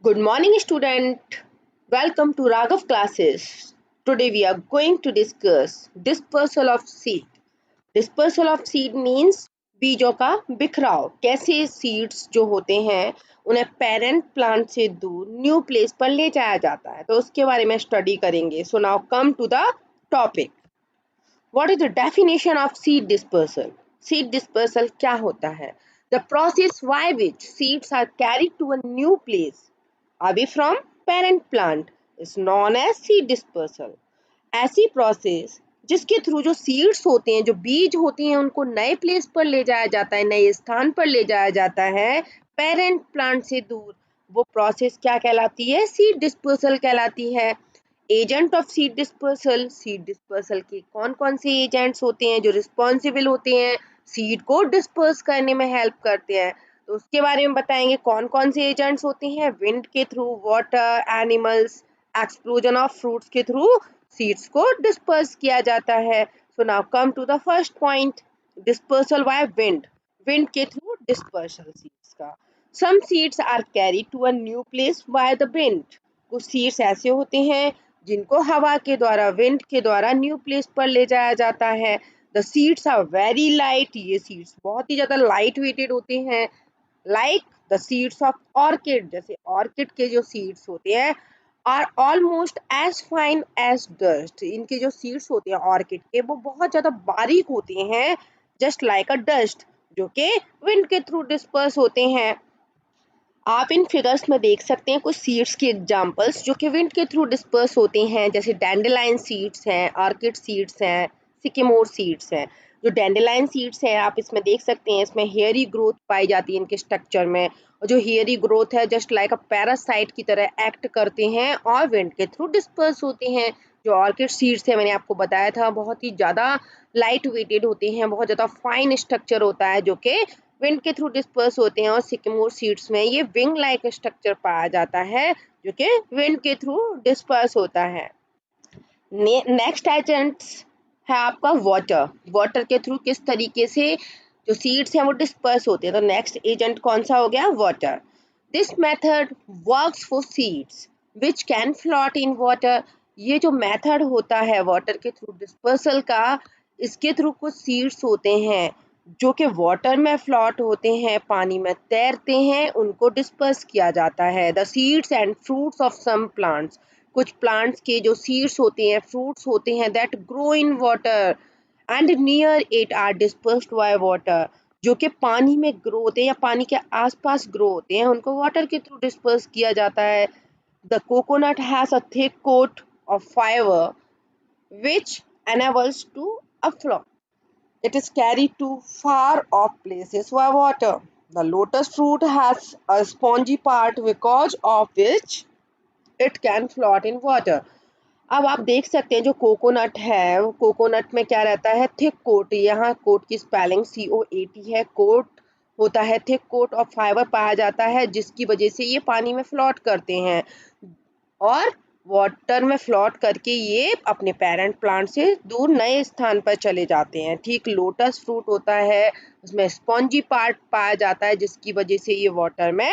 Good morning, student. Welcome to Raghav classes. Today we are going to discuss dispersal of seed. Dispersal of seed means बीजों का बिखराव. कैसे seeds जो होते हैं उन्हें पेरेंट प्लांट से दूर न्यू प्लेस पर ले जाया जाता है, तो उसके बारे में स्टडी करेंगे. So now come to the topic. What is the definition of seed dispersal? Seed dispersal क्या होता है? The process by which seeds are carried to a new place away from parent plant is known as seed dispersal. ऐसी process जिसके through जो seeds होते हैं, जो बीज होते हैं, उनको नए प्लेस पर ले जाया जाता है, नए स्थान पर ले जाया जाता है पेरेंट प्लांट से दूर. वो प्रोसेस क्या कहलाती है? सीड डिस्पर्सल कहलाती है. एजेंट ऑफ सीड डिस्पर्सल के कौन कौन से एजेंट्स होते हैं जो रिस्पॉन्सिबल होते हैं सीड को डिस्पर्स करने में हेल्प करते हैं, तो उसके बारे में बताएंगे. कौन कौन से एजेंट्स होते हैं? विंड के through, water, animals, explosion of fruits के थ्रू सीड्स को डिस्पर्स किया जाता है. So now come to the first point. Dispersal by wind. Wind के थ्रू डिस्पर्सल सीड्स का. Some seeds are carry to a new place by the wind. कुछ सीड्स ऐसे होते हैं जिनको हवा के द्वारा, विंड के द्वारा न्यू प्लेस पर ले जाया जाता है. The seeds are very light. ये सीड्स बहुत ही ज्यादा लाइट वेटेड होते हैं. Like the seeds of orchid. जैसे ऑर्किड के जो सीड्स होते हैं are almost as fine as dust. इनके जो सीड्स होते हैं ऑर्किड के, वो बहुत ज्यादा बारीक होते हैं, जस्ट लाइक अ डस्ट, जो कि विंड के थ्रू डिस्पर्स होते हैं. आप इन फिगर्स में देख सकते हैं कुछ सीड्स की एग्जांपल्स जो कि विंड के थ्रू डिस्पर्स होते हैं, जैसे डैंडेलाइन सीड्स हैं, ऑर्किड सीड्स हैं, सिकेमोर सीड्स हैं. जो डैंडेलाइन सीड्स हैं आप इसमें देख सकते हैं, इसमें हेयरी ग्रोथ पाई जाती है इनके स्ट्रक्चर में, और जो हेयरी ग्रोथ है जस्ट लाइक अ पैरासाइट की तरह एक्ट करते हैं और विंड के थ्रू डिस्पर्स होते हैं. जो ऑर्किड सीड्स है, मैंने आपको बताया था, बहुत ही ज़्यादा लाइट वेटेड होते हैं, बहुत ज़्यादा फाइन स्ट्रक्चर होता है जो कि विंड के थ्रू डिस्पर्स होते हैं. और सिकेमोर सीड्स में ये विंग लाइक स्ट्रक्चर पाया जाता है जो कि विंड के थ्रू डिस्पर्स होता है. नेक्स्ट एजेंट्स है आपका वाटर. वाटर के थ्रू किस तरीके से जो सीड्स हैं वो डिस्पर्स होते हैं, तो नेक्स्ट एजेंट कौन सा हो गया? Water. This method works for seeds which can float in water. ये जो मेथड होता है वाटर के थ्रू डिस्पर्सल का, इसके थ्रू कुछ सीड्स होते हैं जो कि वाटर में फ्लोट होते हैं, पानी में तैरते हैं, उनको डिस्पर्स किया जाता है. The seeds and fruits of some plants. कुछ प्लांट्स के जो सीड्स होते हैं, फ्रूट्स होते हैं, that grow in water and near it are dispersed by water. जो कि पानी में ग्रो होते हैं या पानी के आसपास ग्रो होते हैं, उनको वाटर के थ्रू डिस्पर्स किया जाता है. The coconut has a thick coat of fibre which enables to afloat. It is carried to far off places by water. The lotus fruit has a spongy part because of which it can float in water. अब आप देख सकते हैं जो coconut है, वो coconut में क्या रहता है? Thick coat. यहाँ कोट की स्पेलिंग COAT है. कोट होता है, थिक कोट ऑफ फाइबर पाया जाता है, जिसकी वजह से ये पानी में फ्लोट करते हैं और वाटर में फ्लोट करके ये अपने पेरेंट प्लांट से दूर नए स्थान पर चले जाते हैं. ठीक लोटस फ्रूट होता है, उसमें स्पॉन्जी पार्ट पाया जाता है, जिसकी वजह से ये वाटर में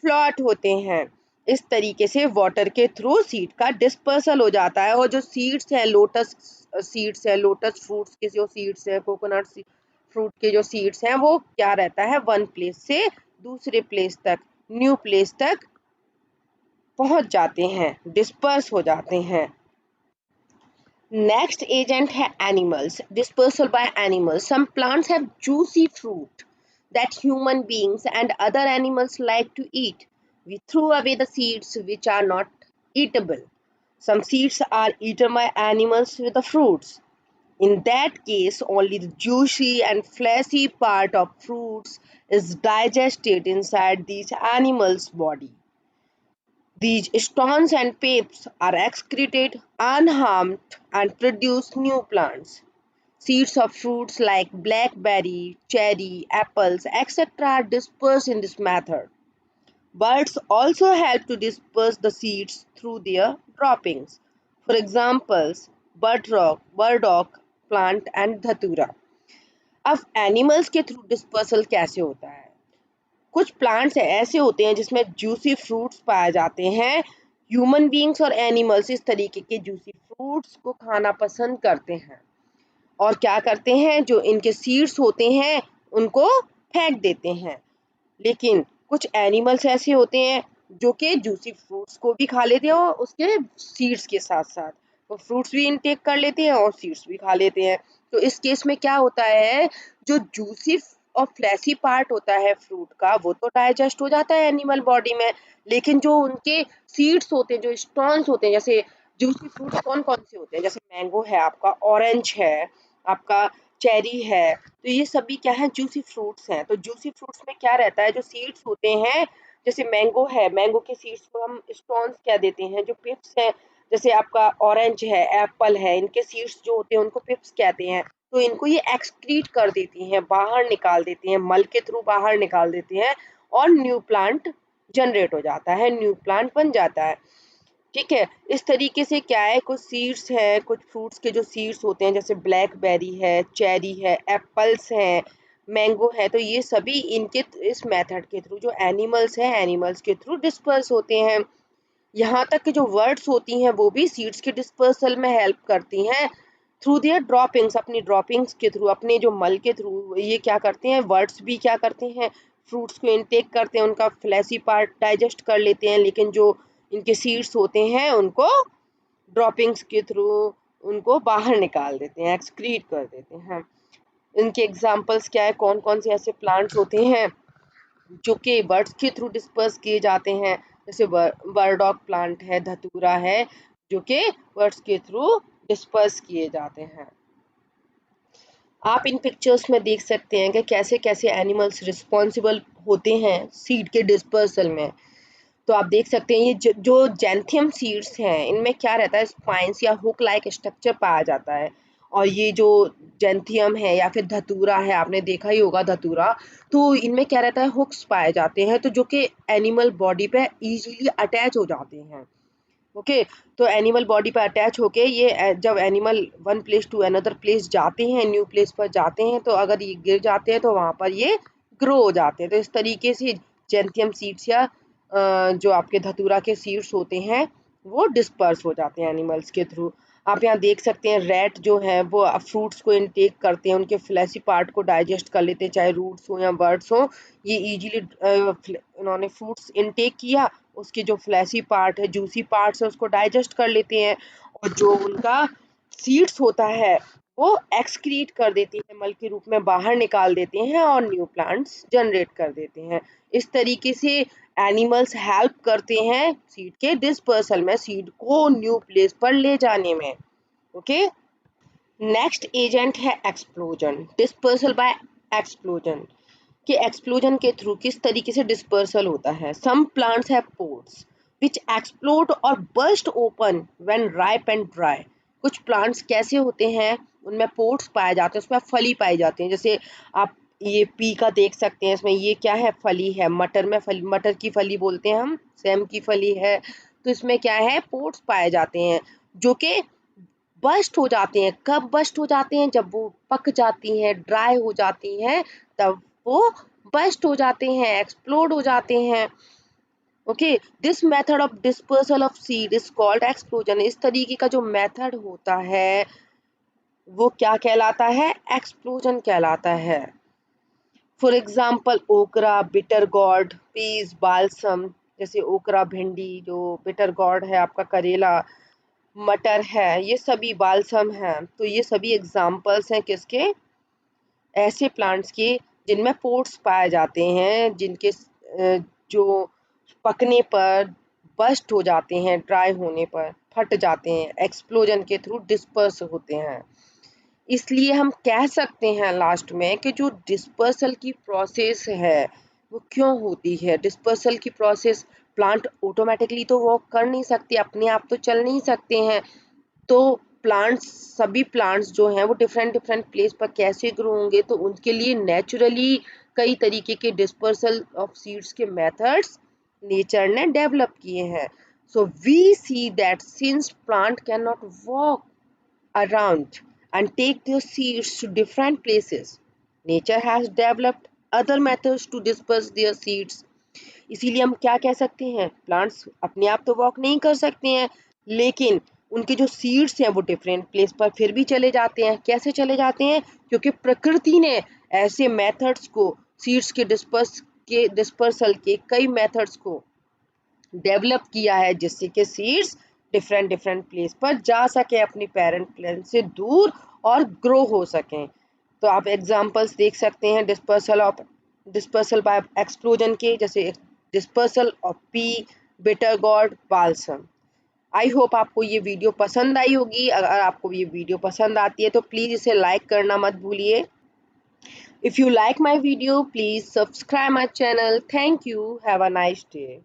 फ्लोट होते हैं. इस तरीके से वाटर के थ्रू सीड का डिस्पर्सल हो जाता है. और जो सीड्स हैं, लोटस सीड्स है, लोटस फ्रूट्स के जो सीड्स हैं, कोकोनट फ्रूट के जो सीड्स हैं, वो क्या रहता है? वन प्लेस से दूसरे प्लेस तक, न्यू प्लेस तक पहुंच जाते हैं, डिस्पर्स हो जाते हैं. नेक्स्ट एजेंट है animals. Dispersal by animals. Some plants have juicy fruit that human beings and other animals like to eat. We throw away the seeds which are not eatable. Some seeds are eaten by animals with the fruits. In that case, only the juicy and fleshy part of fruits is digested inside these animals' body. These stones and papes are excreted unharmed and produce new plants. Seeds of fruits like blackberry, cherry, apples, etc. are dispersed in this method. Birds also help to disperse the seeds through their droppings. For examples, burdock plant and dhatura. अब animals के through dispersal कैसे होता है? कुछ plants ऐसे होते हैं जिसमें जूसी फ्रूट्स पाए जाते हैं। ह्यूमन बीइंग्स और एनिमल्स इस तरीके के जूसी फ्रूट्स को खाना पसंद करते हैं और क्या करते हैं, जो इनके सीड्स होते हैं उनको फेंक देते हैं। लेकिन कुछ एनिमल्स ऐसे होते हैं जो कि जूसी फ्रूट्स को भी खा लेते हैं और उसके सीड्स के साथ साथ वो फ्रूट्स भी इनटेक कर लेते हैं और सीड्स भी खा लेते हैं। तो इस केस में क्या होता है, जो जूसी और फ्लैशी पार्ट होता है फ्रूट का वो तो डाइजेस्ट हो जाता है एनिमल बॉडी में, लेकिन जो उनके सीड्स होते हैं, जो स्टॉन्स होते हैं, जैसे जूसी फ्रूट्स कौन कौन से होते हैं, जैसे मैंगो है आपका, ऑरेंज है आपका, चेरी है, तो ये सभी क्या है, जूसी फ्रूट्स हैं। तो जूसी फ्रूट्स में क्या रहता है, जो सीड्स होते हैं, जैसे मैंगो है, मैंगो के सीड्स को हम स्टोन्स कह देते हैं। जो पिप्स है, जैसे आपका ऑरेंज है, एप्पल है, इनके सीड्स जो होते हैं उनको पिप्स कहते हैं। तो इनको ये एक्सक्रीट कर देती हैं, बाहर निकाल देती हैं, मल के थ्रू बाहर निकाल देती हैं और न्यू प्लांट जनरेट हो जाता है, न्यू प्लांट बन जाता है। ठीक है, इस तरीके से क्या है, कुछ सीड्स हैं, कुछ फ्रूट्स के जो सीड्स होते हैं, जैसे ब्लैकबेरी है, चेरी है, एप्पल्स हैं, मैंगो है, तो ये सभी इनके इस मेथड के थ्रू जो एनिमल्स हैं, एनिमल्स के थ्रू डिस्पर्स होते हैं। यहाँ तक कि जो वर्ड्स होती हैं वो भी सीड्स के डिस्पर्सल में हेल्प करती हैं थ्रू देयर ड्रॉपिंग्स, अपनी ड्रॉपिंग्स के थ्रू, अपने जो मल के थ्रू ये क्या करते हैं, वर्ड्स भी क्या करते हैं, फ्रूट्स को इनटेक करते हैं, उनका फ्लैशी पार्ट डाइजेस्ट कर लेते हैं, लेकिन जो इनके सीड्स होते हैं उनको ड्रॉपिंग्स के थ्रू उनको बाहर निकाल देते हैं, एक्सक्रीट कर देते हैं। इनके एग्जाम्पल्स क्या है, कौन कौन से ऐसे प्लांट्स होते हैं जो कि बर्ड्स के थ्रू डिस्पर्स किए जाते हैं, जैसे बर्डॉग प्लांट है, धतूरा है, जो कि बर्ड्स के थ्रू डिस्पर्स किए जाते हैं। आप इन पिक्चर्स में देख सकते हैं कि कैसे कैसे एनिमल्स रिस्पॉन्सिबल होते हैं सीड के डिस्पर्सल में। तो आप देख सकते हैं ये जो जैंथियम सीड्स हैं, इनमें क्या रहता है, स्पाइंस या हुक लाइक स्ट्रक्चर पाया जाता है। और ये जो जैंथियम है या फिर धतूरा है, आपने देखा ही होगा धतूरा, तो इनमें क्या रहता है, हुक्स पाए जाते हैं, तो जो कि एनिमल बॉडी पे इजीली अटैच हो जाते हैं। ओके, तो एनिमल बॉडी पे अटैच होके ये जब animal one place to another place जाते हैं, न्यू प्लेस पर जाते हैं, तो अगर ये गिर जाते हैं तो वहाँ पर ये ग्रो हो जाते हैं। तो इस तरीके से जेंथियम सीड्स या जो आपके धतूरा के सीड्स होते हैं वो डिस्पर्स हो जाते हैं एनिमल्स के थ्रू। आप यहाँ देख सकते हैं रैट जो है वो फ्रूट्स को इनटेक करते हैं, उनके फ्लैशी पार्ट को डाइजेस्ट कर लेते हैं, चाहे रूट्स हो या बर्ड्स हो। ये इजीली उन्होंने फ्रूट्स इनटेक किया, उसके जो फ्लैशी पार्ट है, जूसी पार्ट्स है, उसको डाइजेस्ट कर लेते हैं, और जो उनका सीड्स होता है वो एक्सक्रीट कर देती है, मल के रूप में बाहर निकाल देते हैं और न्यू प्लांट्स जनरेट कर देते हैं। इस तरीके से एनिमल्स हेल्प करते हैं सीड के डिस्पर्सल में, सीड को न्यू प्लेस पर ले जाने में। ओके, नेक्स्ट एजेंट है एक्सप्लोजन, डिस्पर्सल बाय एक्सप्लोजन। कि एक्सप्लोजन के थ्रू किस तरीके से डिस्पर्सल होता है। Some plants have pores which explode और burst open when ripe and dry. कुछ प्लांट्स कैसे होते हैं, उनमें पोर्स पाए जाते हैं, उसमें फली पाई जाती हैं। जैसे आप ये पी का देख सकते हैं, इसमें ये क्या है, फली है। मटर में फली, मटर की फली बोलते हैं हम, सेम की फली है। तो इसमें क्या है, पोर्स पाए जाते हैं जो कि बस्ट हो जाते हैं। कब बस्ट हो जाते हैं, जब वो पक जाती हैं, ड्राई हो जाती हैं, तब वो बस्ट हो जाते हैं, एक्सप्लोड हो जाते हैं। Okay, this method of dispersal of seed is called explosion. इस तरीके का जो मेथड होता है वो क्या कहलाता है, एक्सप्लोजन कहलाता है। फॉर एग्जाम्पल ओकरा, बिटर गॉर्ड, पीस, बालसम। जैसे ओकरा भिंडी, जो बिटर गॉर्ड है आपका करेला, मटर है, ये सभी बालसम हैं। तो ये सभी एग्जाम्पल्स हैं किसके, ऐसे प्लांट्स के जिनमें पोर्स पाए जाते हैं, जिनके जो पकने पर बस्ट हो जाते हैं, ड्राई होने पर फट जाते हैं, एक्सप्लोजन के थ्रू डिस्पर्स होते हैं। इसलिए हम कह सकते हैं लास्ट में कि जो डिस्पर्सल की प्रोसेस है वो क्यों होती है। डिस्पर्सल की प्रोसेस, प्लांट ऑटोमेटिकली तो वर्क कर नहीं सकते, अपने आप तो चल नहीं सकते हैं। तो प्लांट्स, सभी प्लांट्स जो हैं वो डिफरेंट डिफरेंट प्लेस पर कैसे ग्रो होंगे, तो उनके लिए नेचुरली कई तरीके के डिस्पर्सल ऑफ सीड्स के मेथड्स नेचर ने डेवलप किए हैं। So we see that since plant can not walk around and take their seeds to different places, nature has developed other methods to disperse their seeds. इसीलिए हम क्या कह सकते हैं, प्लांट्स अपने आप तो वॉक नहीं कर सकते हैं, लेकिन उनके जो सीड्स हैं वो डिफरेंट प्लेस पर फिर भी चले जाते हैं। कैसे चले जाते हैं? क्योंकि प्रकृति ने ऐसे मेथड्स को, सीड्स के डिस्पर्सल के कई मेथड्स को डेवलप किया है, जिससे कि सीड्स डिफरेंट डिफरेंट प्लेस पर जा सके, अपनी पेरेंट प्लांट से दूर और ग्रो हो सकें। तो आप एग्जांपल्स देख सकते हैं डिस्पर्सल बाय एक्सप्लोजन के, जैसे dispersal of pea, bitter gourd, balsam. I hope आपको ये वीडियो पसंद आई होगी। अगर आपको ये वीडियो पसंद आती है तो प्लीज़ इसे लाइक करना मत भूलिए। If you like my video, please subscribe my channel. Thank you. Have a nice day.